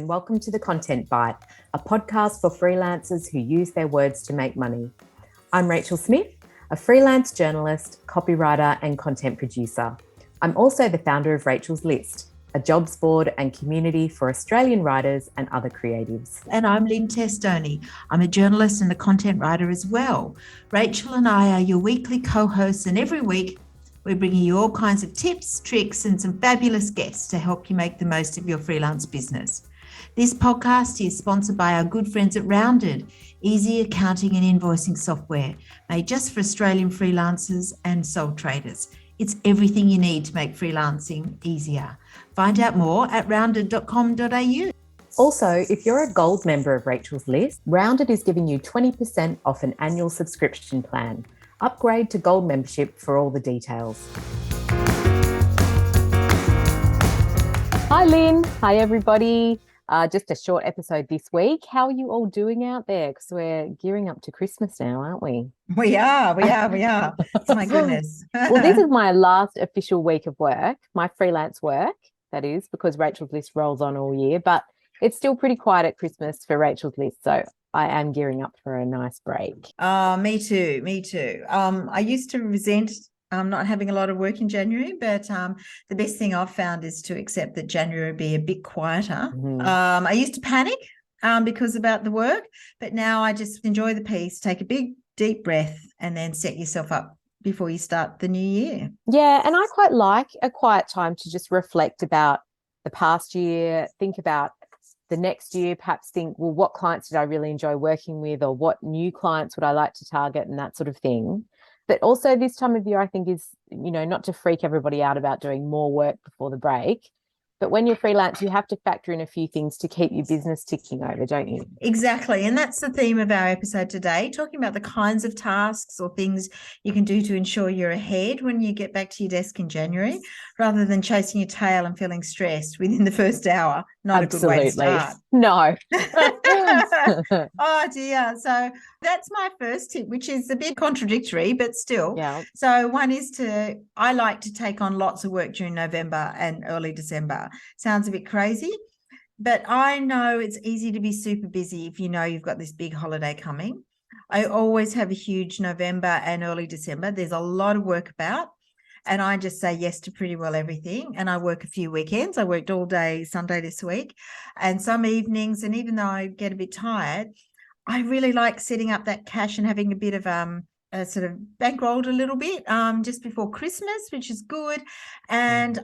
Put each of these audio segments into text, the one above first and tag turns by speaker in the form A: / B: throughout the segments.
A: and welcome to the Content Bite, a podcast for freelancers who use their words to make money. I'm Rachel Smith, a freelance journalist, copywriter, and content producer. I'm also the founder of Rachel's List, a jobs board and community for Australian writers and other creatives.
B: And I'm Lynne. I'm a journalist and a content writer as well. Rachel and I are your weekly co-hosts, and every week we're bringing you all kinds of tips, tricks, and some fabulous guests to help you make the most of your freelance business. This podcast is sponsored by our good friends at Rounded, easy accounting and invoicing software made just for Australian freelancers and sole traders. It's everything you need to make freelancing easier. Find out more at rounded.com.au.
A: Also, if you're a gold member of Rachel's List, Rounded is giving you 20% off an annual subscription plan. Upgrade to gold membership for all the details. Hi, Lynne. Hi, everybody. Just a short episode this week. How are you all doing out there? Because we're gearing up to Christmas now, aren't we?
B: We are. Oh, my goodness.
A: Well, this is my last official week of work, my freelance work, that is, because Rachel's List rolls on all year. But it's still pretty quiet at Christmas for Rachel's List. So I am gearing up for a nice break.
B: Me too. I used to resent not having a lot of work in January, but the best thing I've found is to accept that January will be a bit quieter. I used to panic because about the work, but now I just enjoy the peace, take a big, deep breath, and then set yourself up before you start the new year.
A: Yeah, and I quite like a quiet time to just reflect about the past year, think about the next year, perhaps think, well, what clients did I really enjoy working with, or what new clients would I like to target, and that sort of thing. But also this time of year, I think is, not to freak everybody out about doing more work before the break. But when you're freelance, you have to factor in a few things to keep your business ticking over, don't you?
B: Exactly. And that's the theme of our episode today, talking about the kinds of tasks or things you can do to ensure you're ahead when you get back to your desk in January, rather than chasing your tail and feeling stressed within the first hour. Not
A: Absolutely.
B: A good way to start.
A: No.
B: Oh, dear. So that's my first tip, which is a bit contradictory, but still.
A: Yeah.
B: So one is I like to take on lots of work during November and early December. Sounds a bit crazy, but I know it's easy to be super busy if you know you've got this big holiday coming. I always have a huge November and early December. There's a lot of work about, and I just say yes to pretty well everything. And I work a few weekends. I worked all day Sunday this week and some evenings. And even though I get a bit tired, I really like setting up that cash and having a bit of sort of bankrolled a little bit just before Christmas, which is good. And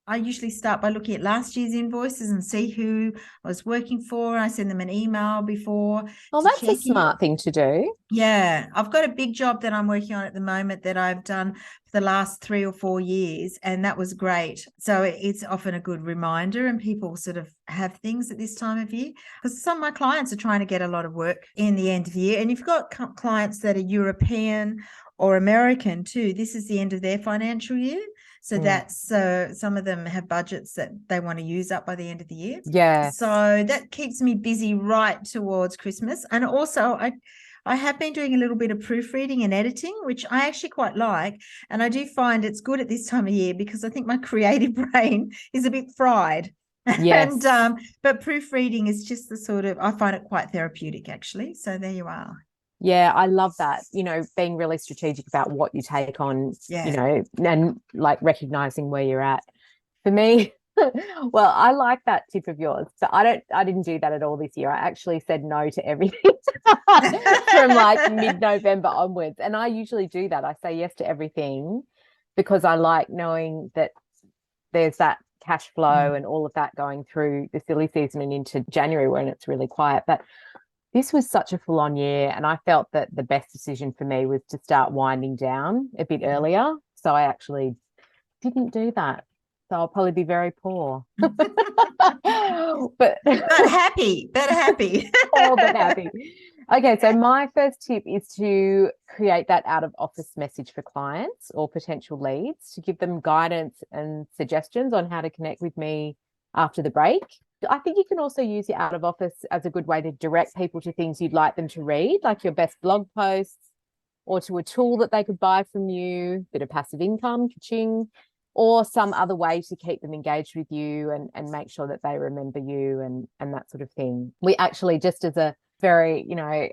B: I usually start by looking at last year's invoices and see who I was working for. I send them an email before.
A: Well, that's a smart thing to do.
B: Yeah. I've got a big job that I'm working on at the moment that I've done for the last 3 or 4 years, and that was great. So it's often a good reminder, and people sort of have things at this time of year, because some of my clients are trying to get a lot of work in the end of the year. And if you've got clients that are European or American too, this is the end of their financial year. So that's some of them have budgets that they want to use up by the end of the year.
A: Yeah.
B: So that keeps me busy right towards Christmas. And also I have been doing a little bit of proofreading and editing, which I actually quite like. And I do find it's good at this time of year because I think my creative brain is a bit fried.
A: Yes.
B: But proofreading is just the sort of, I find it quite therapeutic actually. So there you are.
A: Yeah, I love that, being really strategic about what you take on, and like recognizing where you're at. For me, well, I like that tip of yours, but I didn't do that at all this year. I actually said no to everything from like mid-November onwards. And I usually do that. I say yes to everything because I like knowing that there's that cash flow and all of that going through the silly season and into January when it's really quiet. But this was such a full-on year, and I felt that the best decision for me was to start winding down a bit earlier. So I actually didn't do that. So I'll probably be very poor. but
B: happy.
A: All but happy. Okay, so my first tip is to create that out-of-office message for clients or potential leads to give them guidance and suggestions on how to connect with me after the break. I think you can also use your out of office as a good way to direct people to things you'd like them to read, like your best blog posts, or to a tool that they could buy from you, bit of passive income, ka-ching. or some other way to keep them engaged with you and make sure that they remember you and that sort of thing. We actually, just as a very,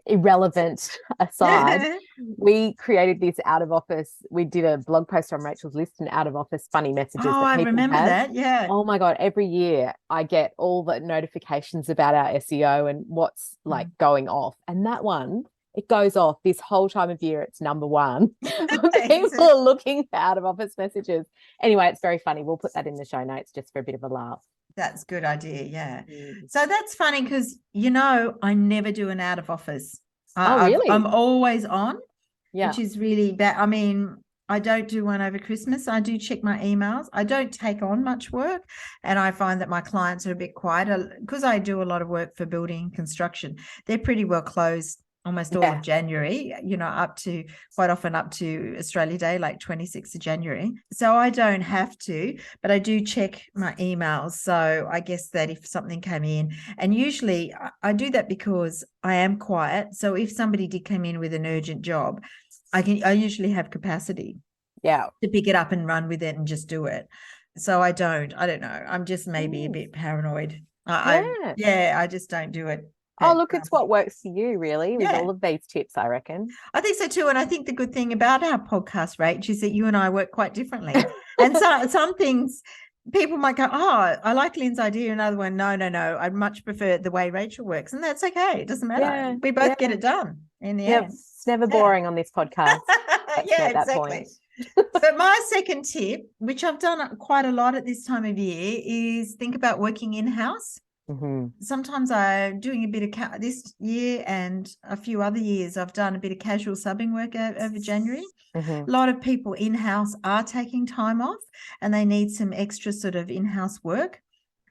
A: irrelevant aside, we created this out of office. We did a blog post on Rachel's List and out of office funny messages
B: Oh,
A: that
B: I
A: people
B: remember
A: have.
B: that. Yeah.
A: Oh my God. Every year I get all the notifications about our SEO and what's like going off. And that one, it goes off this whole time of year. It's number one. People are looking for out of office messages. Anyway, it's very funny. We'll put that in the show notes just for a bit of a laugh.
B: That's a good idea. Yeah. So that's funny because, I never do an out of office.
A: Really?
B: I'm always on,
A: yeah.
B: which is really bad. I mean, I don't do one over Christmas. I do check my emails. I don't take on much work. And I find that my clients are a bit quieter because I do a lot of work for building construction. They're pretty well closed almost all of January, quite often up to Australia Day, like 26th of January. So I don't have to, but I do check my emails. So I guess that if something came in, and usually I do that because I am quiet. So if somebody did come in with an urgent job, I usually have capacity to pick it up and run with it and just do it. So I don't know. I'm just maybe a bit paranoid. I just don't do it.
A: Oh, look, it's what works for you, really, with all of these tips, I reckon.
B: I think so too. And I think the good thing about our podcast, Rach, is that you and I work quite differently. And so some things people might go, oh, I like Lynne's idea. Another one, no. I'd much prefer the way Rachel works. And that's okay. It doesn't matter. Yeah, we both get it done in the end.
A: It's never boring on this podcast.
B: Exactly. But my second tip, which I've done quite a lot at this time of year, is think about working in-house.
A: Mm-hmm.
B: Sometimes I'm doing a bit of this year and a few other years I've done a bit of casual subbing work over January.
A: Mm-hmm.
B: A lot of people in-house are taking time off and they need some extra sort of in-house work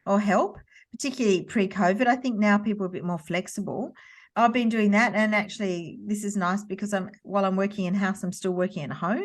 B: or help, particularly pre-COVID. I think now people are a bit more flexible. I've been doing that, and actually this is nice because while I'm working in-house, I'm still working at home.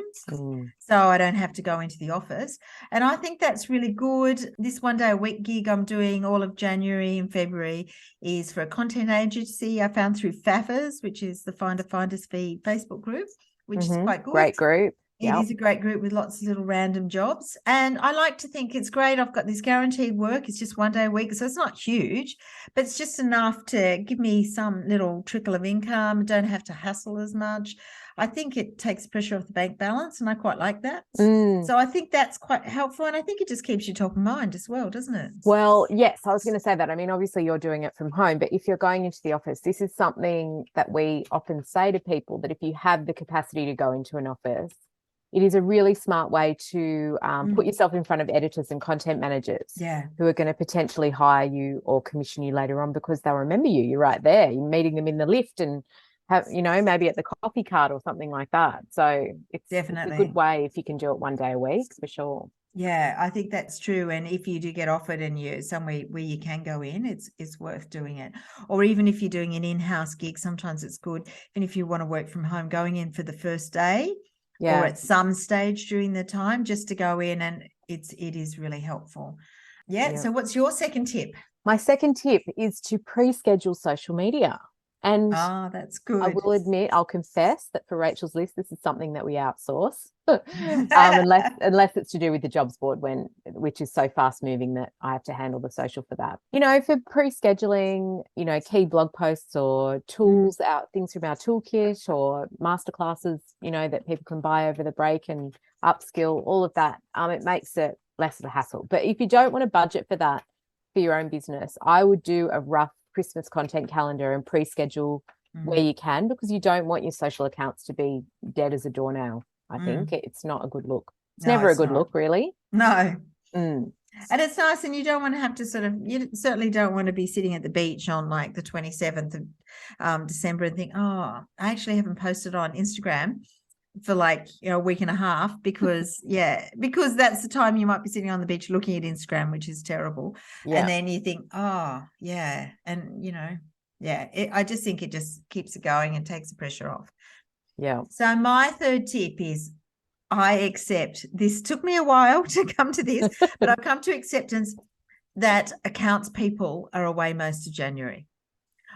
B: So I don't have to go into the office. And I think that's really good. This 1 day a week gig I'm doing all of January and February is for a content agency I found through FAFers, which is the Finders Fee Facebook group, which is quite good.
A: Great group.
B: It is a great group with lots of little random jobs. And I like to think it's great. I've got this guaranteed work. It's just 1 day a week. So it's not huge, but it's just enough to give me some little trickle of income. Don't have to hustle as much. I think it takes pressure off the bank balance, and I quite like that. So I think that's quite helpful. And I think it just keeps you top of mind as well, doesn't it?
A: Well, yes, I was going to say that. I mean, obviously you're doing it from home, but if you're going into the office, this is something that we often say to people, that if you have the capacity to go into an office, it is a really smart way to put yourself in front of editors and content managers who are going to potentially hire you or commission you later on because they'll remember you. You're right there. You're meeting them in the lift and have, maybe at the coffee cart or something like that. So it's definitely a good way if you can do it 1 day a week, for sure.
B: Yeah, I think that's true. And if you do get offered and you're somewhere where you can go in, it's worth doing it. Or even if you're doing an in-house gig, sometimes it's good. And if you want to work from home, going in for the first day or at some stage during the time, just to go in, and it is really helpful. So what's your second tip?
A: My second tip is to pre-schedule social media. And
B: that's good.
A: I will admit, I'll confess that for Rachel's List, this is something that we outsource, unless it's to do with the jobs board, which is so fast moving that I have to handle the social for that. For pre-scheduling, key blog posts or tools things from our toolkit or masterclasses, that people can buy over the break and upskill, all of that. It makes it less of a hassle. But if you don't want to budget for that for your own business, I would do a rough Christmas content calendar and pre-schedule where you can, because you don't want your social accounts to be dead as a doornail. I think it's not a good look. It's never a good look, really.
B: No. And it's nice, and you don't want to have to you certainly don't want to be sitting at the beach on like the 27th of December and think, I actually haven't posted on Instagram for like a week and a half because that's the time you might be sitting on the beach looking at Instagram, which is terrible. And then you think, I just think it just keeps it going and takes the pressure off. So my third tip is, I accept, this took me a while to come to this, but I've come to acceptance that accounts people are away most of January.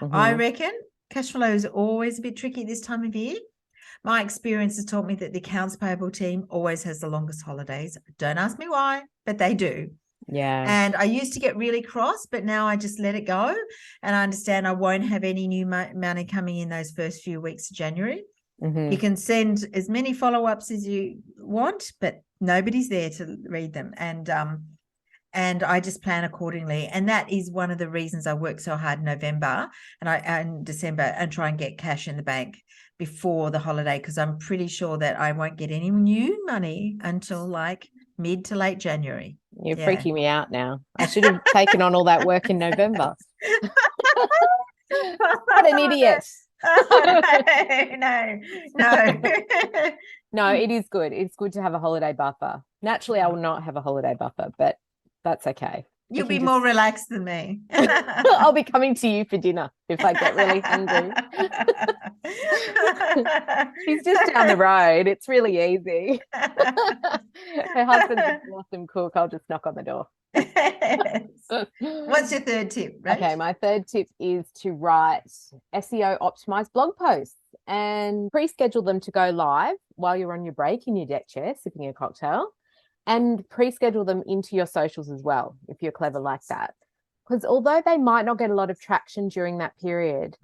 B: I reckon cash flow is always a bit tricky this time of year. my experience has taught me that the accounts payable team always has the longest holidays. Don't ask me why, but they do.
A: Yeah.
B: And I used to get really cross, but now I just let it go. And I understand I won't have any new money coming in those first few weeks of January.
A: Mm-hmm.
B: You can send as many follow-ups as you want, but nobody's there to read them. And I just plan accordingly. And that is one of the reasons I work so hard in November and December and try and get cash in the bank before the holiday, because I'm pretty sure that I won't get any new money until like mid to late January.
A: You're freaking me out now. I should have taken on all that work in November. What an idiot.
B: No.
A: No, it is good. It's good to have a holiday buffer. Naturally, I will not have a holiday buffer, but that's okay.
B: You'll be more relaxed than me.
A: I'll be coming to you for dinner if I get really hungry. She's just down the road. It's really easy. Her husband's an awesome cook. I'll just knock on the door.
B: What's your third tip, Rach?
A: Okay, my third tip is to write SEO-optimized blog posts and pre-schedule them to go live while you're on your break in your deck chair, sipping a cocktail. And pre-schedule them into your socials as well, if you're clever like that. Because although they might not get a lot of traction during that period,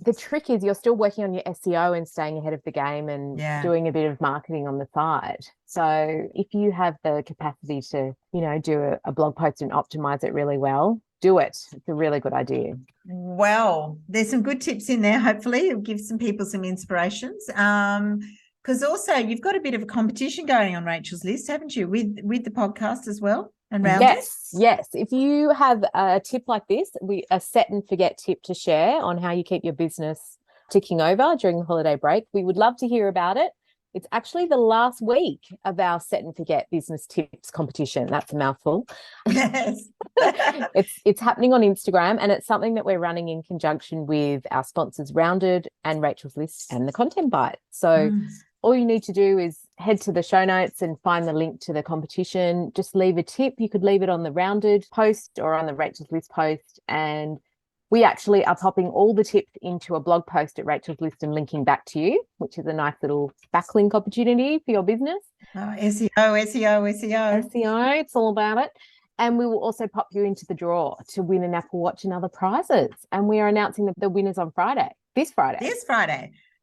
A: the trick is you're still working on your SEO and staying ahead of the game and doing a bit of marketing on the side. So if you have the capacity to, do a blog post and optimize it really well, do it. It's a really good idea.
B: Well, there's some good tips in there. Hopefully it'll give some people some inspirations. Because also you've got a bit of a competition going on Rachel's List, haven't you, with the podcast as well? And
A: Yes. If you have a tip like this, a set and forget tip to share on how you keep your business ticking over during the holiday break, we would love to hear about it. It's actually the last week of our set and forget business tips competition. That's a mouthful.
B: Yes.
A: It's happening on Instagram, and it's something that we're running in conjunction with our sponsors Rounded and Rachel's List and the Content Bite. So all you need to do is head to the show notes and find the link to the competition. Just leave a tip. You could leave it on the Rounded post or on the Rachel's List post. And we actually are popping all the tips into a blog post at Rachel's List and linking back to you, which is a nice little backlink opportunity for your business.
B: SEO.
A: SEO, it's all about it. And we will also pop you into the draw to win an Apple Watch and other prizes. And we are announcing the winners on this Friday.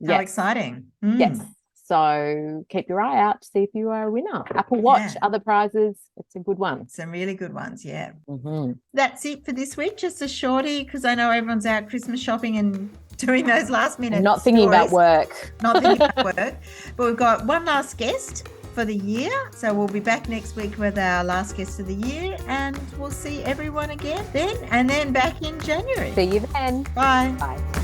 B: How exciting.
A: Yes. So keep your eye out to see if you are a winner. Apple Watch, other prizes. It's a good one.
B: Some really good ones, yeah.
A: Mm-hmm.
B: That's it for this week. Just a shorty, because I know everyone's out Christmas shopping and doing those last minute
A: Not thinking about work.
B: Not thinking about work. But we've got one last guest for the year. So we'll be back next week with our last guest of the year, and we'll see everyone again then, and then back in January.
A: See you then.
B: Bye.
A: Bye.